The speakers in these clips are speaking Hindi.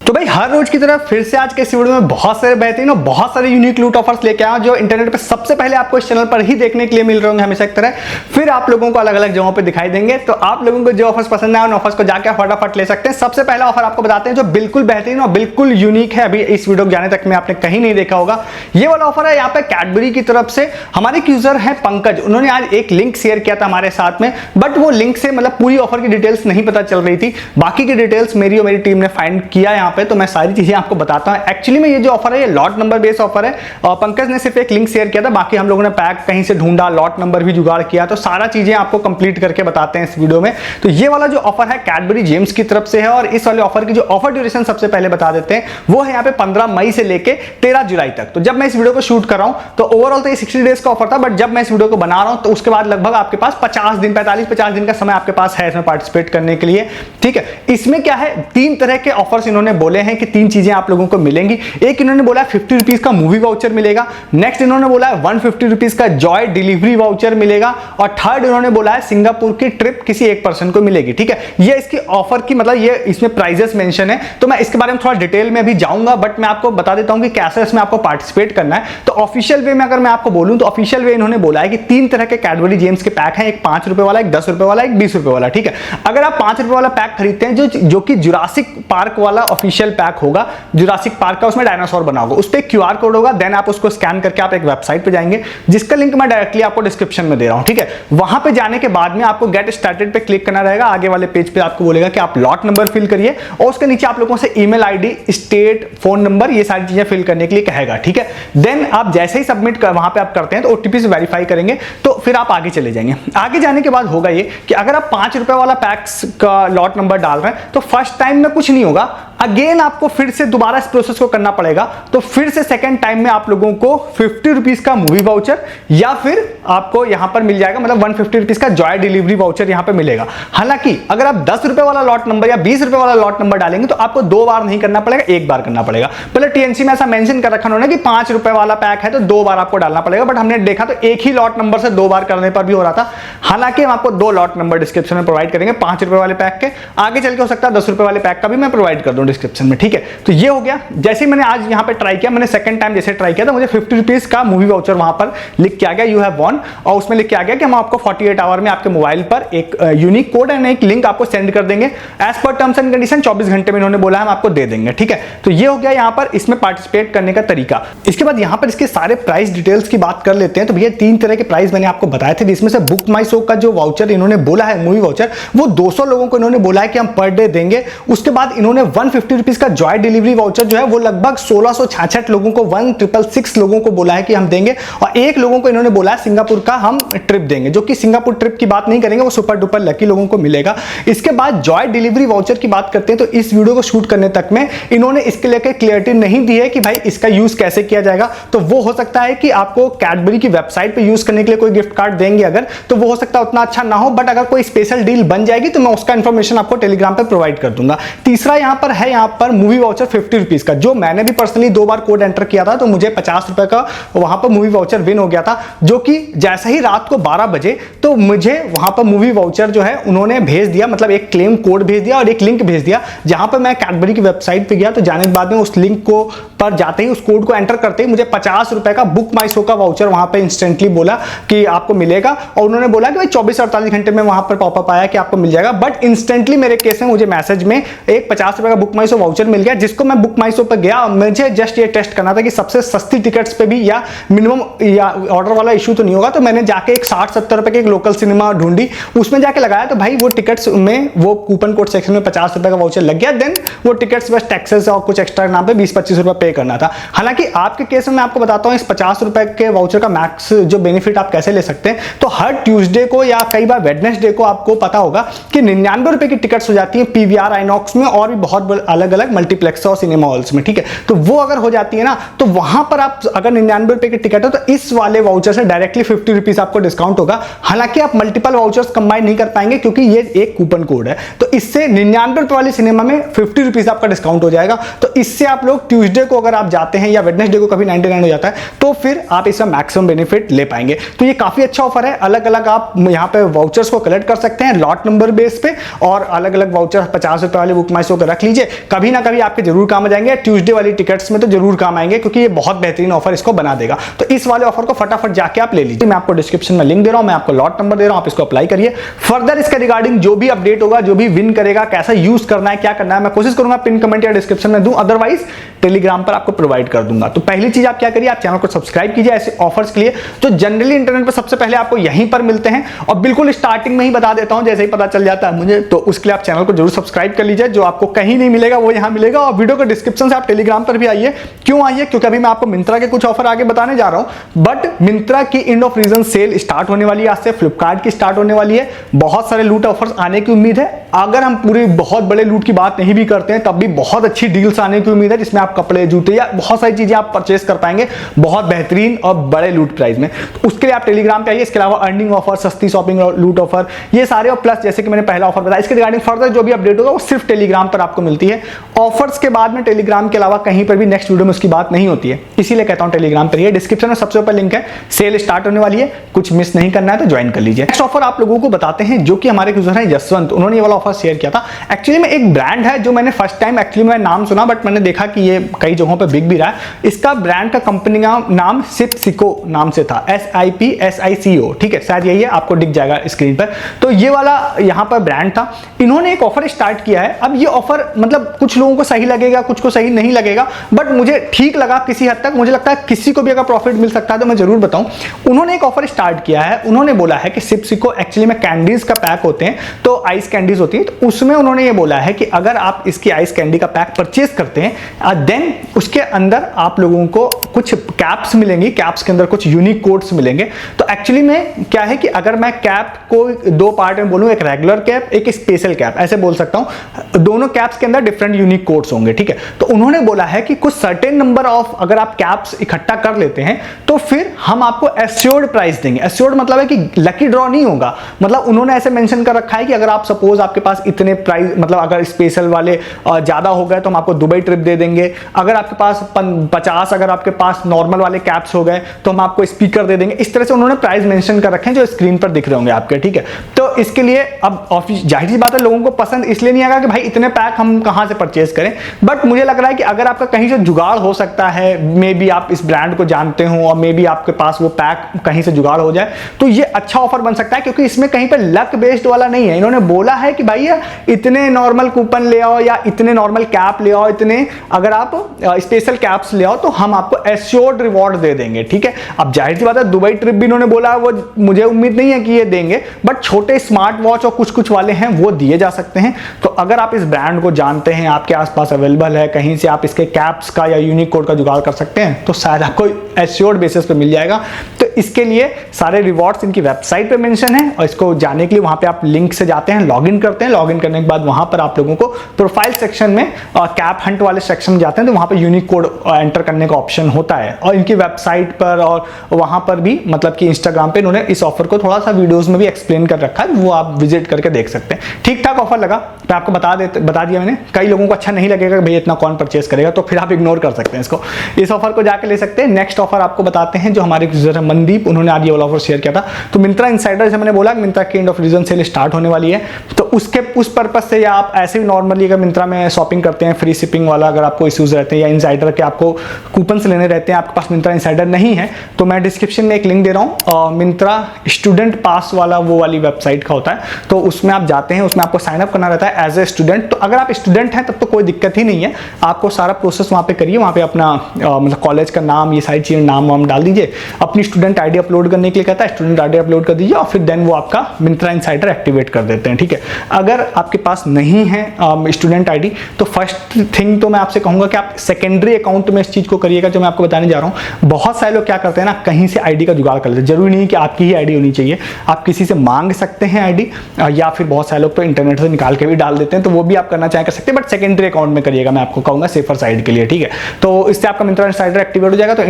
तो भाई हर रोज की तरह फिर से आज के इस वीडियो में बहुत सारे बेहतरीन और बहुत सारे यूनिक लूट ऑफर्स लेके आया जो इंटरनेट पे सबसे पहले आपको इस चैनल पर ही देखने के लिए मिल रहे होंगे हमेशा की तरह। फिर आप लोगों को अलग अलग जगहों पे दिखाई देंगे, तो आप लोगों को जो ऑफर्स पसंद है उन ऑफर्स को जाकर फटाफट ले सकते हैं। सबसे पहला ऑफर आपको बताते हैं जो बिल्कुल बेहतरीन और बिल्कुल यूनिक है, अभी इस वीडियो को जाने तक में आपने कहीं नहीं देखा होगा। ये वाला ऑफर है यहाँ पे कैडबरी की तरफ से। हमारे एक यूजर है पंकज, उन्होंने आज एक लिंक शेयर किया था हमारे साथ में, बट वो लिंक से मतलब पूरी ऑफर की डिटेल्स नहीं पता चल रही थी। बाकी की डिटेल्स मेरी और मेरी टीम ने फाइंड किया यहाँ पे, तो मैं सारी चीजें आपको बताता हूं। एक्चुअली में ये जो ऑफर है ये लॉट नंबर बेस्ड ऑफर है और पंकज ने सिर्फ एक लिंक शेयर किया था, बाकी हम लोगों ने पैक कहीं से ढूंढा, लॉट नंबर भी जुगाड़ किया, तो सारा चीजें आपको कंप्लीट करके बताते हैं इस वीडियो में। तो ये वाला जो ऑफर है कैडबरी जेम्स की तरफ से है और इस वाले ऑफर की जो ऑफर ड्यूरेशन सबसे पहले बता देते हैं वो है यहाँ पे 15 मई से लेके 13 जुलाई तक। तो जब मैं इस वीडियो को शूट कर रहा हूं तो ओवरऑल तो ये 60 डेज का ऑफर था, बट जब मैं इस वीडियो को बना रहा हूं तो उसके बाद लगभग आपके पास 50 दिन 45-50 दिन का समय आपके पास है इसमें पार्टिसिपेट करने के लिए। ठीक है, इसमें क्या है, 3 तरह के ऑफर्स इन्होंने बोले हैं कि 3 चीजें आप लोगों को मिलेंगी। एक इन्होंने बोला है 50 रुपीज का मूवी वाउचर मिलेगा, नेक्स्ट इन्होंने बोला है 150 रुपीज का जॉय डिलीवरी वाउचर मिलेगा और थर्ड इन्होंने बोला है सिंगापुर की ट्रिप किसी एक पर्सन को मिलेगी। ठीक है, ये इसकी ऑफर की मतलब ये इसमें प्राइजेस मेंशन है, तो मैं इसके बारे में थोड़ा डिटेल में अभी जाऊंगा, बट मैं आपको बता देता हूं कि कैसे इसमें आपको पार्टिसिपेट करना है। तो ऑफिशियल वे में अगर मैं आपको बोलूं तो ऑफिशियल वे इन्होंने बोला है कि 3 तरह के कैडबरी जेम्स के पैक हैं, एक 5 रुपए वाला, एक 10 रुपए वाला, एक 20 रुपए वाला। ठीक है, अगर आप 5 रुपए वाला पैक खरीदते हैं जो कि जुरासिक पार्क वाला ऑफिशियल पैक होगा, जुरासिक पार्क का उसमें डायनासोर बना होगा, उस पे क्यूआर कोड होगा, देन आप उसको स्कैन करके आप एक वेबसाइट पे जाएंगे जिसका लिंक मैं डायरेक्टली आपको डिस्क्रिप्शन में दे रहा हूं। ठीक है, वहां पे जाने के बाद में आपको गेट स्टार्टेड पे क्लिक करना रहेगा। आगे वाले पेज पे आपको बोलेगा कि आप लॉट नंबर फिल करिए और उसके नीचे आप लोगों से email ID, state, phone number, ये सारी चीजें फिल करने के लिए कहेगा। ठीक है, देन आप जैसे ही सबमिट कर वहां पे आप करते हैं तो ओटीपी से वेरीफाई करेंगे, तो फिर आप आगे चले जाएंगे। आगे जाने के बाद होगा ये कि अगर आप 5 रुपए वाला पैक्स का लॉट नंबर डाल रहे हैं तो फर्स्ट टाइम में कुछ नहीं होगा, अगेन आपको फिर से दोबारा इस प्रोसेस को करना पड़ेगा। तो फिर से सेकंड टाइम में आप लोगों को 50 रुपीज का मूवी वाउचर या फिर आपको यहां पर मिल जाएगा मतलब 150 रुपीज का जॉय डिलीवरी वाउचर यहां पे मिलेगा। हालांकि अगर आप 10 रुपए वाला लॉट नंबर या 20 रुपए वाला लॉट नंबर डालेंगे तो आपको 2 बार नहीं करना पड़ेगा, 1 बार करना पड़ेगा। पहले टीएनसी में ऐसा मेंशन कर रखा उन्होंने कि 5 रुपए वाला पैक है तो 2 बार आपको डालना पड़ेगा, बट हमने देखा तो एक ही लॉट नंबर से 2 बार करने पर भी हो रहा था। हालांकि हम आपको 2 लॉट नंबर डिस्क्रिप्शन में प्रोवाइड करेंगे 5 रुपए वाले पैक के, आगे चल के हो सकता है 10 रुपए वाले पैक का भी मैं प्रोवाइड कर दूं डिस्क्रिप्शन में। ठीक है, तो ये हो गया। जैसे ही मैंने आज यहां पे ट्राई किया, मैंने सेकंड टाइम जैसे ट्राई किया तो मुझे 50 रुपीज का मूवी वाउचर वहां पर लिख के आ गया यू हैव वॉन, और उसमें लिख के आ गया कि हम आपको 48 आवर में आपके मोबाइल पर एक यूनिक कोड एंड एक लिंक आपको सेंड कर देंगे as per terms and condition. 24 घंटे में इन्होंने बोला हम आपको दे देंगे। ठीक है, तो ये हो गया यहां पर इसमें पार्टिसिपेट करने का तरीका। इसके बाद यहां पर इसके सारे प्राइस डिटेल्स की बात कर लेते हैं। तो भैया 3 तरह के प्राइस मैंने आपको बताए थे, जिसमें से बुक माई शो का जो वाउचर इन्होंने बोला है मूवी वाउचर, वो 200 लोगों को इन्होंने बोला है कि हम पर डे देंगे। उसके बाद इन्होंने 150 रुपीज का जॉय डिलीवरी वाउचर जो है वो लगभग 1666 लोगों को 1666 लोगों को बोला है कि हम देंगे, और एक लोगों को इन्होंने बोला है सिंगापुर का हम ट्रिप देंगे, जो कि सिंगापुर ट्रिप की बात नहीं करेंगे, वो सुपर डुपर लकी लोगों को मिलेगा। इसके बाद जॉय डिलीवरी वाउचर की बात करते हैं, तो इस वीडियो को शूट करने तक में इन्होंने इसके लेकर क्लियरिटी नहीं दी है कि भाई इसका यूज कैसे किया जाएगा। तो वो हो सकता है कि आपको कैडबरी की वेबसाइट पे यूज करने के लिए कोई गिफ्ट कार्ड देंगे अगर, तो वो हो सकता है उतना अच्छा ना हो, बट अगर कोई स्पेशल डील बन जाएगी तो मैं उसका इंफॉर्मेशन आपको टेलीग्राम पे प्रोवाइड कर दूंगा। तीसरा यहां पर है यहां पर मूवी वाउचर 50 रुपीज का, जो मैंने भी पर्सनली 2 बार कोड एंटर किया था तो मुझे 50 रुपए का वहां पर मूवी वाउचर विन हो गया था, जो कि जैसे ही रात को 12 बजे तो मुझे वहां पर मूवी वाउचर जो है उन्होंने भेज दिया, मतलब एक क्लेम कोड भेज दिया और एक लिंक भेज दिया, जहां पर मैं कैडबरी की वेबसाइट पे गया तो जाने के बाद में उस लिंक को पर जाते ही उस कोड को एंटर करते ही मुझे 50 रुपए का बुक माई शो का वाउचर वहां पर इंस्टेंटली बोला कि आपको मिलेगा, और उन्होंने बोला कि भाई 24-48 घंटे में वहां पर पॉपअप आया कि आपको मिल जाएगा। बट इंस्टेंटली मेरे केस में मुझे मैसेज में एक 50 रुपए का बुक माई शो वाउचर मिल गया, जिसको मैं बुक माई शो पर गया, मुझे जस्ट ये टेस्ट करना था कि सबसे सस्ती टिकट्स पे भी या मिनिमम या ऑर्डर वाला इशू तो नहीं होगा। तो मैंने जाके एक 60-70 रुपए की एक लोकल सिनेमा ढूंढी, उसमें जाके लगाया, तो भाई वो टिकट्स में वो कूपन कोड सेक्शन में 50 रुपए का वाउचर लग गया। देन वो टिकट्स बस टैक्सेस और कुछ एक्स्ट्रा नाम पे 20-25 रुपए पे करना था। हालांकि आपके केस में मैं आपको बताता हूं इस 50 रुपए के वाउचर का मैक्स जो बेनिफिट आप कैसे ले सकते हैं। तो हर ट्यूसडे को या कई बार वेडनेसडे को आपको पता होगा कि 99 रुपए की टिकट्स हो जाती है पीवीआर, आइनॉक्स में और भी बहुत अलग अलग मल्टीप्लेक्स और सिनेमा हॉल्स में। ठीक है, तो वो अगर हो जाती है ना, तो वहां पर आप अगर 99 रुपए की टिकट हो तो इस वाले वाउचर से डायरेक्टली 50 रुपीज आपको डिस्काउंट होगा। हालांकि आप मल्टीपल वाउचर्स कंबाइन नहीं कर पाएंगे क्योंकि ये एक कूपन कोड है, तो इससे 99 रुपए वाली सिनेमा में 50 रुपीज आपका डिस्काउंट हो जाएगा। तो इससे आप लोग ट्यूसडे को अगर आप जाते हैं या वेडनेसडे को कभी 99 हो जाता है तो फिर आप इसका मैक्सिमम बेनिफिट ले पाएंगे। तो ये काफी अच्छा ऑफर है। अलग अलग आप यहाँ पे वाउचर्स को कलेक्ट कर सकते हैं लॉट नंबर बेस पे, और अलग अलग वाउचर 50 रुपए वाले बुक माई शो रख लीजिए। कभी ना कभी आपके जरूर काम आ जाएंगे। ट्यूसडे वाली टिकट्स में तो जरूर काम आएंगे, क्योंकि ये बहुत बेहतरीन ऑफर इसको बना देगा। तो इस वाले ऑफर को फटाफट जाके आप ले लीजिए। मैं आपको डिस्क्रिप्शन में लिंक दे रहा हूं, मैं आपको लॉट नंबर दे रहा हूं, आप इसको अप्लाई करिए। फर्दर इसके रिगार्डिंग जो भी अपडेट होगा, जो भी विन करेगा, कैसा यूज करना है, क्या करना है, मैं कोशिश करूंगा पिन कमेंट या डिस्क्रिप्शन में दूं, अदरवाइज टेलीग्राम पर आपको प्रोवाइड कर दूंगा। तो पहली चीज आप क्या करिए, आप चैनल को सब्सक्राइब कीजिए ऐसे ऑफर्स के लिए जो जनरली इंटरनेट पर सबसे पहले आपको यहीं पर मिलते हैं। और बिल्कुल स्टार्टिंग में ही बता देता हूं, जैसे ही पता चल जाता है मुझे, तो उसके लिए आप चैनल को जरूर सब्सक्राइब कर लीजिए। जो आपको कहीं नहीं मिलेगा वो यहां मिलेगा। और वीडियो के डिस्क्रिप्शन से आप टेलीग्राम पर भी आइए। क्यों आइए? क्योंकि अभी मैं आपको मिंत्रा के कुछ ऑफर आगे बताने जा रहा हूं। बट मिंत्रा की end of reason sale start होने वाली है आज से, फ्लिपकार्ट की स्टार्ट होने वाली है। बहुत सारे लूट ऑफर्स आने की उम्मीद है। अगर हम पूरी बहुत बड़े लूट की बात नहीं भी करते हैं, तब भी बहुत अच्छी डील्स आने की उम्मीद है, जिसमें आप कपड़े, जूते या बहुत सारी चीजें आप परचेस कर पाएंगे बहुत बेहतरीन और बड़े लूट प्राइस में। तो उसके लिए आप टेलीग्राम पे आइए। इसके अलावा अर्निंग ऑफर, सस्ती शॉपिंग, लूट ऑफर, ये सारे, और प्लस जैसे कि मैंने पहला ऑफर बताया, इसके रिगार्डिंग फर्दर जो भी अपडेट होगा वो सिर्फ टेलीग्राम पर आपको मिलती है। ऑफर्स के बाद में टेलीग्राम के अलावा कहीं पर भी नेक्स्ट वीडियो में उसकी बात नहीं होती है, इसीलिए कहता हूं टेलीग्राम पर। डिस्क्रिप्शन में सबसे ऊपर लिंक है, सेल स्टार्ट होने वाली है, कुछ मिस नहीं करना है तो ज्वाइन कर लीजिए। नेक्स्ट ऑफर आप लोगों को बताते हैं, जो कि हमारे यूजर हैं जसवंत, उन्होंने ये वाला ऑफर शेयर किया था। एक्चुअली में एक ब्रांड है जो मैंने फर्स्ट टाइम एक्चुअली मैं नाम सुना, बट मैंने देखा कि ये कई जगहों पे बिक भी रहा है। इसका ब्रांड का कंपनी का नाम सिपसिको नाम से था, SIPSICO, ठीक है, शायद यही है, आपको दिख जाएगा स्क्रीन पर। तो ये वाला यहाँ पर ब्रांड था। इन्होंने एक ऑफर स्टार्ट किया है। अब ये ऑफर मतलब कुछ लोगों को सही लगेगा, कुछ को सही नहीं लगेगा, बट मुझे ठीक लगा किसी हद तक। मुझे लगता है किसी को भी अगर प्रॉफिट मिल सकता है तो मैं जरूर बताऊं। उन्होंने एक ऑफर स्टार्ट किया है। उन्होंने बोला है कि सिपसिको एक्चुअली में कैंडीज का पैक होते हैं, तो आइस कैंडीज होती है, तो उसमें उन्होंने ये बोला है कि अगर आप इसकी आइस कैंडी का पैक परचेज करते हैं, देन उसके अंदर आप लोगों को कुछ कैप्स मिलेंगी, कैप्स के अंदर कुछ यूनिक कोड्स मिलेंगे। तो एक्चुअली में क्या है कि अगर मैं कैप को दो पार्ट में बोलूं, एक रेगुलर कैप, एक स्पेशल कैप, ऐसे बोल सकता हूं, दोनों कैप्स के अंदर डिफरेंट यूनिक कोड्स होंगे, ठीक है। तो उन्होंने बोला है कि कुछ सर्टेन नंबर ऑफ अगर आप कैप्स इकट्ठा कर लेते हैं तो फिर हम आपको एश्योर्ड प्राइस देंगे। एश्योर्ड मतलब है कि लकी ड्रॉ नहीं होगा, मतलब उन्होंने ऐसे मेंशन कर रखा है कि अगर आप सपोज आपके पास इतने प्राइस, मतलब अगर स्पेशल वाले ज्यादा हो गए तो हम आपको दुबई ट्रिप दे देंगे। अगर आपके पास 50 अगर आपके पास नॉर्मल वाले कैप्स हो गए तो हम आपको स्पीकर दे देंगे। इस तरह से उन्होंने प्राइस मेंशन कर रखे हैं जो स्क्रीन पर दिख रहे होंगे आपके, ठीक है। तो इसके लिए अब जाहिर सी बात है लोगों को पसंद इसलिए नहीं आएगा कि भाई इतने पैक हम कहां से परचेज करें, बट मुझे लग रहा है कि अगर आपका कहीं से जुगाड़ हो सकता है, मे बी आप इस ब्रांड को जानते हो और मे बी आपके पास वो पैक कहीं से जुगाड़ हो जाए, तो ये अच्छा ऑफर बन सकता है, क्योंकि इसमें कहीं पर लक बेस्ड वाला नहीं है। इन्होंने बोला है कि भाई इतने नॉर्मल कूपन ले आओ या इतने नॉर्मल कैप ले आओ, इतने अगर आप स्पेशल कैप्स ले आओ तो हम आपको एश्योर्ड रिवॉर्ड दे देंगे, ठीक है। अब जाहिर सी बात है दुबई ट्रिप भी इन्होंने बोला, वो मुझे उम्मीद नहीं है कि ये देंगे, बट छोटे स्मार्ट वॉच और कुछ कुछ वाले हैं वो दिए जा सकते हैं। तो अगर आप इस ब्रांड को जानते हैं, आपके आसपास अवेलेबल है, कहीं से आप इसके कैप्स का या यूनिक कोड का जुगाड़ कर सकते हैं, तो शायद आपको एश्योर्ड बेसिस पे मिल जाएगा। तो इसके लिए सारे रिवॉर्ड्स इनकी वेबसाइट पे मेंशन है, और इसको जानने के लिए वहां पे आप लिंक से जाते हैं, लॉगिन करते हैं। लॉगिन करने के बाद वहां पर आप लोगों को प्रोफाइल सेक्शन में कैप हंट वाले सेक्शन में जाते हैं, तो वहां पे यूनिक कोड एंटर करने का ऑप्शन होता है। और इनकी वेबसाइट पर और वहां पर भी, मतलब कि इंस्टाग्राम पे इन्होंने इस ऑफर को थोड़ा सा वीडियोस में भी एक्सप्लेन कर रखा है, वो आप विजिट करके देख सकते हैं। ठीक ठाक ऑफर लगा, मैं आपको बता दिया मैंने। कई लोगों को अच्छा नहीं लगेगा भाई इतना कौन परचेस करेगा, तो फिर आप इग्नोर कर सकते हैं इसको, इस ऑफर को जाके ले सकते हैं। नेक्स्ट ऑफर आपको बताते हैं, जो हमारे यूजर है मनदीप, उन्होंने आज ये वाला ऑफर शेयर किया था। तो मिंत्रा इनसाइडर से मैंने बोला मिंत्रा की end of reason sale start होने वाली है, तो उसके उस पर्पज से, या आप ऐसे भी नॉर्मली अगर मिंत्रा में शॉपिंग करते हैं, फ्री शिपिंग वाला अगर आपको इश्यूज रहते हैं, या इनसाइडर के आपको कूपन्स लेने रहते हैं, आपके पास मिंत्रा इनसाइडर नहीं है, तो मैं डिस्क्रिप्शन में एक लिंक दे रहा हूँ, मिंत्रा स्टूडेंट पास वाला, वो वाली वेबसाइट का होता है। तो उसमें आप जाते हैं, उसमें आपको साइन अप करना रहता है एज ए स्टूडेंट। तो अगर आप स्टूडेंट हैं तब तो कोई दिक्कत ही नहीं है, आपको सारा प्रोसेस वहाँ पे करिए, वहाँ पे अपना मतलब कॉलेज का नाम, ये सारी चीज़ें नाम वाम डाल दीजिए, अपनी स्टूडेंट आईडी अपलोड करने के लिए कहता है, स्टूडेंट आईडी अपलोड कर दीजिए, और फिर देन वो आपका मिंत्रा इनसाइडर एक्टिवेट कर देते हैं, ठीक है। अगर आपके पास नहीं है स्टूडेंट आईडी, तो फर्स्ट थिंग तो मैं आपसे कहूँगा कि आप सेकेंडरी अकाउंट में इस चीज़ को करिएगा, जो मैं आपको बताने जा रहा हूँ। बहुत सारे लोग क्या करते हैं ना, कहीं से आईडी का जुगाड़ कर लेते हैं, जरूरी नहीं कि आपकी ही आईडी होनी चाहिए, आप किसी से मांग सकते हैं आईडी, या फिर बहुत सारे लोग तो इंटरनेट से निकाल के भी डाल देते हैं, तो वो भी आप करना चाहे कर सकते हैं, बट सेकेंडरी अकाउंट में करिएगा, मैं आपको कहूँगा सेफर साइड के लिए, ठीक है। तो इससे आपका मिंत्रा इनसाइडर एक्टिवेट हो जाएगा। तो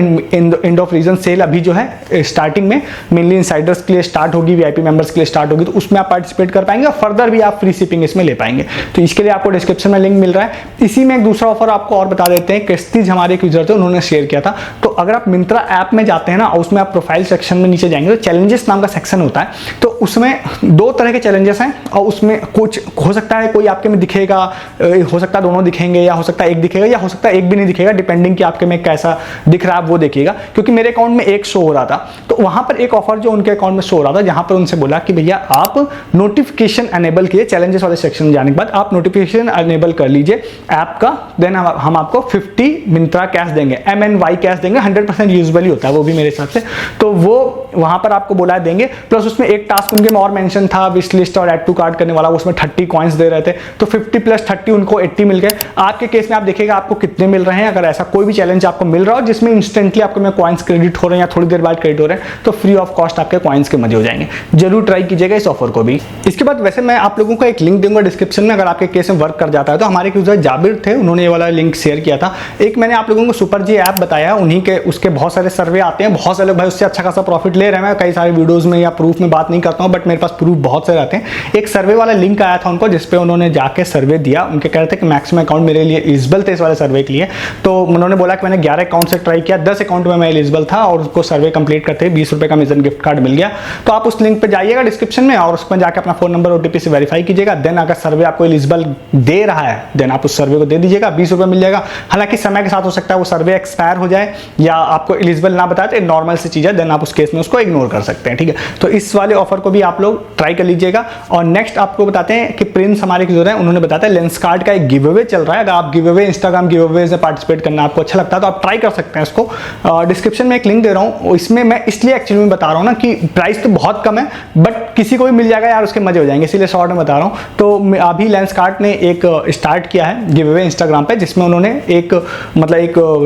एंड ऑफ रीजन सेल अभी जो है स्टार्टिंग में मेनली इनसाइडर्स के लिए स्टार्ट होगी, वीआईपी मेंबर्स के लिए स्टार्ट होगी, तो उसमें आप पार्टिसिपेट कर पाएंगे। और फर्दर भी तभी आप फ्री शिपिंग इसमें ले पाएंगे। तो इसके लिए आपको डिस्क्रिप्शन में लिंक मिल रहा है। इसी में एक दूसरा ऑफर आपको और बता देते हैं, क्रिस्टीज हमारे एक यूजर थे, उन्होंने शेयर किया था। तो अगर आप मिंत्रा ऐप में जाते हैं ना और उसमें आप प्रोफाइल सेक्शन में नीचे जाएंगे तो चैलेंजेस नाम का सेक्शन होता है। तो उसमें 2 तरह के चैलेंजेस हैं और उसमें कुछ हो सकता है कोई आपके में दिखेगा, हो सकता है दोनों दिखेंगे, या हो सकता है एक दिखेगा, या हो सकता है एक भी नहीं दिखेगा, डिपेंडिंग कि आपके में कैसा दिख रहा है वो देखिएगा। क्योंकि मेरे अकाउंट में एक शो हो रहा था, तो वहां पर एक ऑफर जो उनके अकाउंट में शो हो रहा था, जहां पर उनसे बोला कि भैया आप नोटिफिकेशन एनेबल कीजिए, चैलेंजेस वाले सेक्शन में जाने के बाद आप नोटिफिकेशन एनेबल कर लीजिए ऐप का, देन हम आपको 50 मिंत्रा कैश देंगे, MNY कैश देंगे, 100% यूजेबल होता है वो भी मेरे हिसाब से। तो वो वहां पर आपको बोला देंगे। प्लस उसमें एक टास्क उनके में और मेंशन था, विश लिस्ट और ऐड टू कार्ट करने वाला, उसमें 30 कॉइन्स दे रहे थे। तो 50 + 30 उनको 80 मिल गए। आपके केस में आप देखिएगा आपको कितने मिल रहे हैं। अगर ऐसा कोई भी चैलेंज आपको मिल रहा हो जिसमें इंस्टेंटली आपको में कॉइन्स क्रेडिट हो रहे हैं या थोड़ी देर बाद क्रेडिट हो रहे हैं, तो फ्री ऑफ कॉस्ट आपके कॉइन्स के मजे हो जाएंगे। जरूर ट्राई कीजिएगा इस ऑफर को भी। इसके बाद वैसे मैं आप लोगों को एक लिंक दूंगा डिस्क्रिप्शन में, अगर आपके केस में वर्क कर जाता है तो। हमारे यूजर जाबिर थे, उन्होंने ये वाला लिंक शेयर किया था। एक मैंने आप लोगों को सुपर जी ऐप बताया, उन्हीं के उसके बहुत सारे सर्वे आते हैं, बहुत सारे लोग भाई उससे अच्छा खासा प्रॉफिट ले रहे हैं। मैं कई सारे वीडियोस में या प्रूफ में बात नहीं करता हूं, बट मेरे पास प्रूफ बहुत सारे आते हैं। एक सर्वे वाला लिंक आया था उनको, जिसपे उन्होंने जाके सर्वे दिया। उनके कह रहे थे कि मैक्सिमम अकाउंट मेरे लिए एलिजिबल थे इस वाले सर्वे के लिए। तो उन्होंने बोला कि मैंने 11 अकाउंट से ट्राई किया, 10 अकाउंट में मैं एलिजिबल था और उसको सर्वे कंप्लीट करते 20 रुपए का अमेजन गिफ्ट कार्ड मिल गया। तो आप उस लिंक पे जाइएगा डिस्क्रिप्शन में और उस पर जाकर अपना फोन नंबर OTP से वेरीफाई कीजिएगा। देन अगर सर्वे आपको एलिजिबल दे रहा है देन आप उस सर्वे को दे दीजिएगा, 20 रुपए मिल जाएगा। हालांकि समय के साथ हो सकता है वो सर्वे एक्सपायर हो जाए या आपको एलिजिबल ना बताए, तो नॉर्मल सी चीज है, देन आप उस केस में उसको इग्नोर कर सकते हैं। ठीक है, तो इस वाले ऑफर को भी आप लोग ट्राई कर लीजिएगा। और नेक्स्ट आपको बताते हैं कि प्रिंस हमारे जो है उन्होंने बताया लेंसकार्ट का एक गिव अवे चल रहा है। अगर आप give away Instagram give away में पार्टिसिपेट करना आपको अच्छा लगता है तो आप ट्राई कर सकते हैं इसको। डिस्क्रिप्शन में एक लिंक दे रहा हूँ, इसमें मैं इसलिए एक्चुअली में बता रहा हूँ ना कि प्राइस तो बहुत कम है, बट किसी को भी मिल जाएगा यार, उसके मजे हो जाएंगे, इसीलिए शॉर्ट में बता रहा हूँ। तो अभी लेंसकार्ट ने एक स्टार्ट किया है गिव अवे इंस्टाग्राम पे, जिसमें उन्होंने एक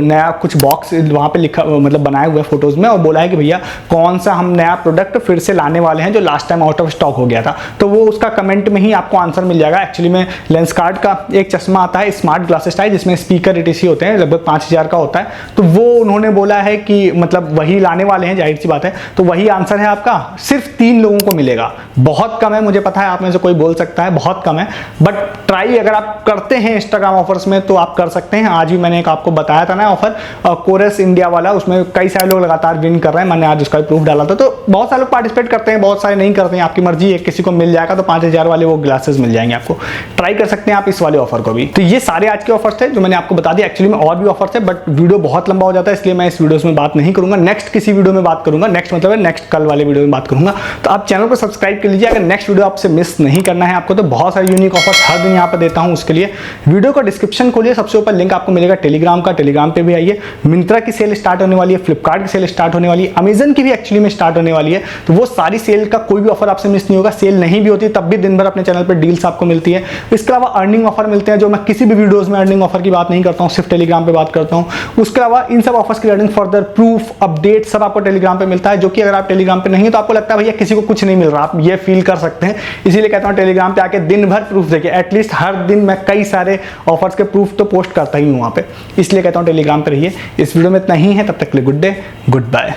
नया कुछ बॉक्स वहाँ पे लिखा मतलब बनाए हुए फोटोज में और बोला है कि भैया कौन सा हम नया प्रोडक्ट फिर से लाने वाले हैं जो last time out of stock हो गया था। तो वो उसका कमेंट में ही आपको आंसर मिल जाएगा। एक्चुअली में लेंसकार्ट का एक चश्मा आता है, स्मार्ट ग्लासेस टाइप, जिसमें स्पीकर ETC होते हैं, लगभग 5000 का होता है। तो वो उन्होंने बोला है कि मतलब वही लाने वाले हैं, जाहिर सी बात है। तो वही आंसर है आपका, सिर्फ 3 लोगों को मिलेगा। बहुत कम है, मुझे पता है आप में से कोई बोल सकता है बहुत कम है, बट ट्राई अगर आप करते हैं इंस्टाग्राम ऑफर्स में तो आप कर सकते हैं। आज भी मैंने एक आपको बताया था ना ऑफर, कोरस इंडिया वाला, उसमें कई सारे लोग लगातार विन कर रहे हैं। मैंने आज उसका प्रूफ डाला था। तो बहुत सारे लोग पार्टिसिपेट करते हैं, बहुत सारे नहीं करते हैं, आपकी मर्जी है। किसी को मिल जाएगा तो 5000 वाले वो ग्लासेस मिल जाएंगे आपको। ट्राई कर सकते हैं आप इस वाले ऑफर को भी। तो ये सारे आज के ऑफर्स थे जो मैंने आपको बता दिया। एक्चुअली में और भी ऑफर्स है, बट वीडियो बहुत लंबा हो जाता है, इसलिए मैं इस वीडियो में बात नहीं करूंगा। नेक्स्ट किसी वीडियो में बात करूंगा, नेक्स्ट मतलब नेक्स्ट कल वाले वीडियो में बात करूंगा। तो आप चैनल को सब्सक्राइब कर लीजिए अगर नेक्स्ट वीडियो आपसे मिस नहीं करना है आपको। तो बहुत सारे यूनिक ऑफर्स हर दिन यहाँ पर देता हूँ, उसके लिए वीडियो का डिस्क्रिप्शन खोलिए, सबसे ऊपर लिंक आपको मिलेगा टेलीग्राम का, टेलीग्राम पे भी आइए। मिंत्रा की सेल स्टार्ट होने वाली है, फ्लिपकार्ट की सेल स्टार्ट होने वाली है, अमेजन की भी एक्चुअली में स्टार्ट होने वाली है। तो वो सारी सेल का कोई भी ऑफर आपसे मिस नहीं होगा। सेल नहीं भी होती तब भी दिन भर अपने चैनल पर डील्स आपको मिलती है। इसके अलावा अर्निंग ऑफर मिलते हैं, जो मैं किसी भी वीडियोस में अर्निंग ऑफर की बात नहीं करता हूँ, सिर्फ टेलीग्राम पे बात करता हूँ। उसके अलावा इन सब ऑफर्स की अर्निंग फर्दर प्रूफ अपडेट सब आपको टेलीग्राम पे मिलता है, जो कि अगर आप टेलीग्राम पे नहीं है तो आपको लगता है भैया किसी को कुछ नहीं मिल रहा, आप ये फील कर सकते हैं। इसीलिए कहता हूँ टेलीग्राम पे आके दिन भर प्रूफ देखिए। एटलीस्ट हर दिन मैं कई सारे ऑफर्स के प्रूफ तो पोस्ट करता ही हूँ वहाँ पे, इसलिए कहता हूँ टेलीग्राम पे रहिए। इस वीडियो में इतना ही है, तब तक के लिए गुड डे, गुड बाय।